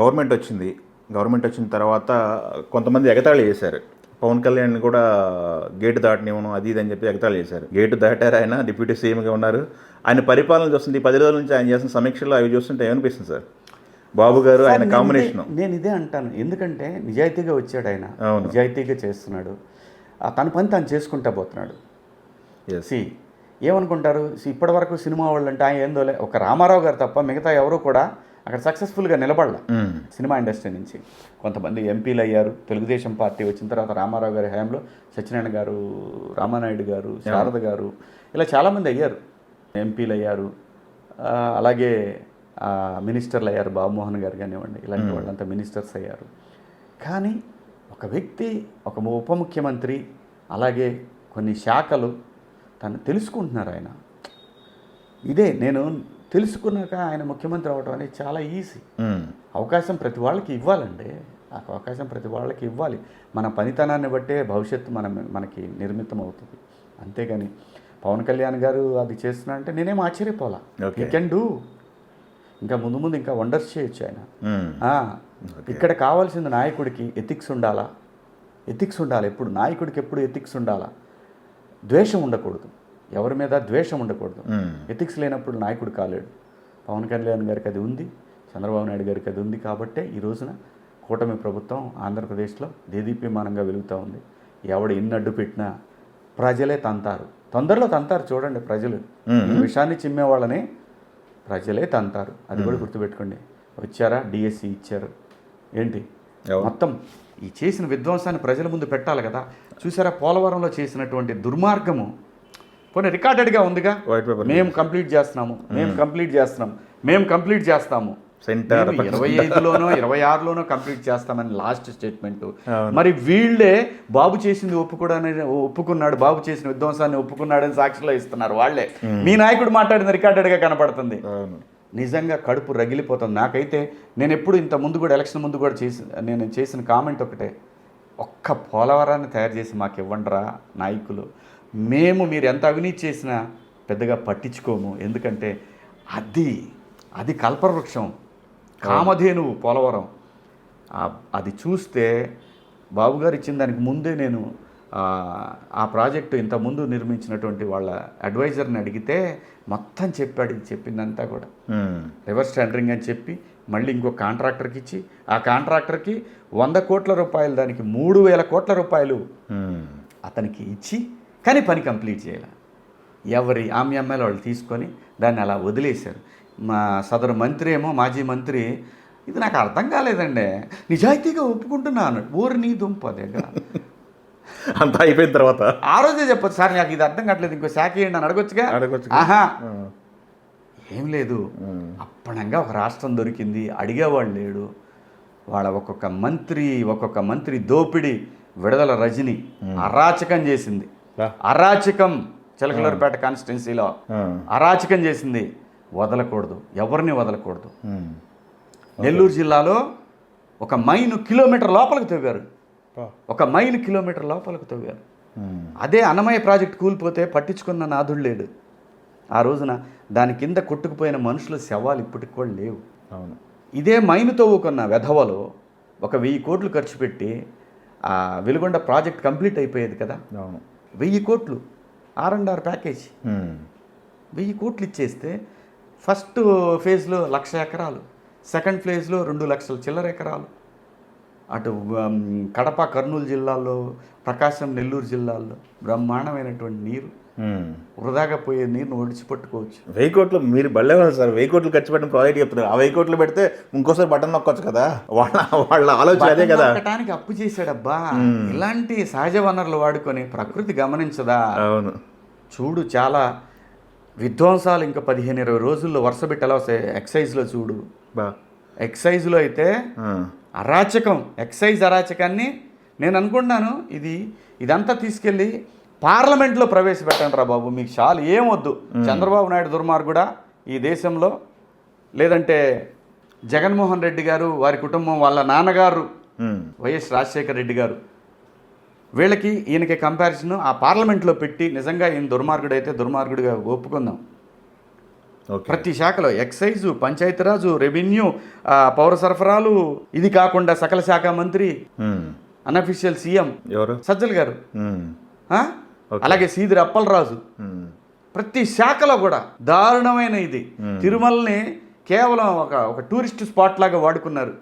Government వచ్చిన తర్వాత కొంతమంది ఎగతాళి చేశారు. పవన్ కళ్యాణ్ కూడా గేటు దాటనివ్వను అది ఇది అని చెప్పి ఎగతాళి చేశారు. గేటు దాటారు, ఆయన డిప్యూటీ సీఎంగా ఉన్నారు. ఆయన పరిపాలన చూస్తుంటే ఈ 10 రోజుల నుంచి ఆయన చేసిన సమీక్షలు అవి చూస్తుంటే ఏమనిపిస్తుంది సార్? బాబు గారు ఆయన కాంబినేషన్. నేను ఇదే అంటాను, ఎందుకంటే నిజాయితీగా వచ్చాడు ఆయన, అవును, నిజాయితీగా చేస్తున్నాడు, తన పని తను చేసుకుంటా పోతున్నాడు. ఏమనుకుంటారు ఇప్పటి వరకు సినిమా వాళ్ళు అంటే ఆయన ఏందోలే, ఒక రామారావు గారు తప్ప మిగతా ఎవరు కూడా అక్కడ సక్సెస్ఫుల్గా నిలబడలే. సినిమా ఇండస్ట్రీ నుంచి కొంతమంది ఎంపీలు అయ్యారు. తెలుగుదేశం పార్టీ వచ్చిన తర్వాత రామారావు గారి హయాంలో సత్యనారాయణ గారు, రామానాయుడు గారు, శారద గారు, ఇలా చాలామంది అయ్యారు, ఎంపీలు అయ్యారు. అలాగే మినిస్టర్లు అయ్యారు, బాబుమోహన్ గారు కానివ్వండి, ఇలాంటి వాళ్ళంతా మినిస్టర్స్ అయ్యారు. కానీ ఒక వ్యక్తి, ఒక ఉప ముఖ్యమంత్రి, అలాగే కొన్ని శాఖలు తను తెలుసుకుంటున్నారు. ఆయన ఇదే నేను తెలుసుకున్నాక ఆయన ముఖ్యమంత్రి అవ్వడం అనేది చాలా ఈజీ. అవకాశం ప్రతి వాళ్ళకి ఇవ్వాలండి, ఆ అవకాశం ప్రతి వాళ్ళకి ఇవ్వాలి. మన పనితనాన్ని బట్టే భవిష్యత్తు మనకి నిర్మితం అవుతుంది. అంతేగాని పవన్ కళ్యాణ్ గారు అది చేస్తున్నా అంటే నేనేం ఆశ్చర్యపోలా. యూ కెన్ డూ, ఇంకా ముందు ఇంకా వండర్స్ చేయొచ్చు ఆయన. ఇక్కడ కావాల్సింది నాయకుడికి ఎథిక్స్ ఉండాలా, ఎథిక్స్ ఉండాలి. ఎప్పుడు నాయకుడికి ఎప్పుడు ఎథిక్స్ ఉండాలా, ద్వేషం ఉండకూడదు, ఎవరి మీద ద్వేషం ఉండకూడదు. ఎథిక్స్ లేనప్పుడు నాయకుడు కాలేడు. పవన్ కళ్యాణ్ గారికి అది ఉంది, చంద్రబాబు నాయుడు గారికి అది ఉంది. కాబట్టే ఈ రోజున కూటమి ప్రభుత్వం ఆంధ్రప్రదేశ్లో దేదీప్యమానంగా వెలుగుతూ ఉంది. ఎవడు ఎన్ని అడ్డు పెట్టినా ప్రజలే తంతారు, తొందరలో తంతారు. చూడండి, ప్రజలు ఈ విషయాన్ని చిమ్మే వాళ్ళని ప్రజలే తంతారు. అది కూడా గుర్తుపెట్టుకోండి. వచ్చారా, డిఎస్సి ఇచ్చారు, ఏంటి మొత్తం ఈ చేసిన విధ్వంసాన్ని ప్రజల ముందు పెట్టాలి కదా. చూసారా, పోలవరంలో చేసినటువంటి దుర్మార్గము పోనీ రికార్డెడ్గా ఉందిగా. మేము కంప్లీట్ చేస్తున్నాము, మేము కంప్లీట్ చేస్తాము. 25లోనో 26లోనో కంప్లీట్ చేస్తామని లాస్ట్ స్టేట్మెంట్. మరి వీళ్ళే బాబు చేసింది ఒప్పుకున్నాడు, బాబు చేసిన విధ్వంసాన్ని ఒప్పుకున్నాడని సాక్షిలో ఇస్తున్నారు వాళ్ళే. మీ నాయకుడు మాట్లాడింది రికార్డెడ్గా కనపడుతుంది. నిజంగా కడుపు రగిలిపోతుంది నాకైతే. నేను ఎప్పుడు ఇంత ముందు కూడా ఎలక్షన్ ముందు కూడా నేను చేసిన కామెంట్ ఒకటే, ఒక్క పోలవరాన్ని తయారు చేసి మాకు ఇవ్వండిరా నాయకులు, మీరు ఎంత అవినీతి చేసినా పెద్దగా పట్టించుకోము. ఎందుకంటే అది కల్పవృక్షం, కామధేనువు పోలవరం. అది చూస్తే బాబుగారు ఇచ్చిన దానికి ముందే నేను ఆ ప్రాజెక్టు ఇంతకుముందు నిర్మించినటువంటి వాళ్ళ అడ్వైజర్ని అడిగితే మొత్తం చెప్పాడు. ఇది చెప్పిందంతా కూడా రివర్స్ టెండరింగ్ అని చెప్పి మళ్ళీ ఇంకో కాంట్రాక్టర్కి ఇచ్చి, ఆ కాంట్రాక్టర్కి 100 కోట్ల రూపాయలు, దానికి 3,000 కోట్ల రూపాయలు అతనికి ఇచ్చి, కానీ పని కంప్లీట్ చేయాలి. ఎవరి ఆమ్యమ్మాయిలు వాళ్ళు తీసుకొని దాన్ని అలా వదిలేశారు. మా సదరు మంత్రి ఏమో, మాజీ మంత్రి, ఇది నాకు అర్థం కాలేదండి, నిజాయితీగా ఒప్పుకుంటున్నాను. ఊరు నీ దుంప దగ్గర అంతా అయిపోయిన తర్వాత ఆ రోజే చెప్పొచ్చు, సార్ నాకు ఇది అర్థం కావట్లేదు, ఇంకో శాఖ ఏంటి అని అడగొచ్చుగా. ఆహా, ఏం లేదు. అప్పనంగా ఒక రాష్ట్రం దొరికింది, అడిగేవాళ్ళు లేడు. వాళ్ళ ఒక్కొక్క మంత్రి దోపిడి. విడుదల రజని అరాచకం చేసింది, అరాచకం. చిలకలూరుపేట కాన్స్టిట్యున్సీలో అరాచకం చేసింది. వదలకూడదు, ఎవరిని వదలకూడదు. నెల్లూరు జిల్లాలో ఒక మైను కిలోమీటర్ లోపలికి తవ్వారు, అదే అన్నమయ్య ప్రాజెక్ట్ కూలిపోతే పట్టించుకున్న నాదుడు లేడు. ఆ రోజున దాని కింద కొట్టుకుపోయిన మనుషుల శవాలు ఇప్పటికి కూడా లేవు. ఇదే మైను తవ్వుకున్న వెధవలో 1,000 కోట్లు ఖర్చు పెట్టి ఆ వెలుగొండ ప్రాజెక్ట్ కంప్లీట్ అయిపోయేది కదా. 1000 కోట్లు R&R ప్యాకేజ్, 1000 కోట్లు ఇచ్చేస్తే ఫస్ట్ ఫేజ్లో 1,00,000 ఎకరాలు, సెకండ్ ఫేజ్లో 2 లక్షల చిల్లర ఎకరాలు. అటు కడప, కర్నూలు జిల్లాల్లో, ప్రకాశం, నెల్లూరు జిల్లాల్లో బ్రహ్మాండమైనటువంటి నీరు, వృధాగా పోయే నీరును ఒడిచిపట్టుకోవచ్చు. 1000 కోట్లు మీరు బళ్ళేవాళ్ళు సార్. 1000 కోట్లు ఖర్చు పెట్టిన ప్రాజెక్ట్ చెప్తున్నారు. ఆ 1000 కోట్లు పెడితే ఇంకోసారి బటన్ నొక్కొచ్చు కదా. వాళ్ళ ఆలోచన అదే కదా. నొక్కడానికి అప్పు చేశాడబ్బా. ఇలాంటి సహజ వనరులు వాడుకొని ప్రకృతి గమనించదా? అవును, చూడు, చాలా విధ్వంసాలు ఇంకా 15-20 రోజుల్లో వరుసపెట్టి ఎలా వస్తాయి. ఎక్సైజ్లో చూడు, ఎక్సైజ్లో అయితే అరాచకం, ఎక్సైజ్ అరాచకాన్ని నేను అనుకుంటున్నాను ఇదంతా తీసుకెళ్ళి పార్లమెంట్లో ప్రవేశపెట్టండి రా బాబు, మీకు చాలు, ఏమొద్దు. చంద్రబాబు నాయుడు దుర్మార్గుడా ఈ దేశంలో, లేదంటే జగన్మోహన్ రెడ్డి గారు, వారి కుటుంబం, వాళ్ళ నాన్నగారు వైఎస్ రాజశేఖర రెడ్డి గారు, వీళ్ళకి ఈయనకి కంపారిజన్ ఆ పార్లమెంట్లో పెట్టి నిజంగా ఈయన దుర్మార్గుడు అయితే దుర్మార్గుడిగా ఒప్పుకుందాం. ఓకే. ప్రతి శాఖలో ఎక్సైజు, పంచాయతీరాజు, రెవెన్యూ, పౌర సరఫరాలు, ఇది కాకుండా సకల శాఖ మంత్రి, ఉమ్. అన్అఫీషియల్ సీఎం ఎవరు? సజ్జల్ గారు, ఉమ్. ఆ? అలాగే సీదిరి అప్పలరాజు. ఉమ్. ప్రతి శాఖలో కూడా దారుణమైన ఇది. తిరుమలని కేవలం ఒక టూరిస్ట్ స్పాట్ లాగా వాడుకున్నారు.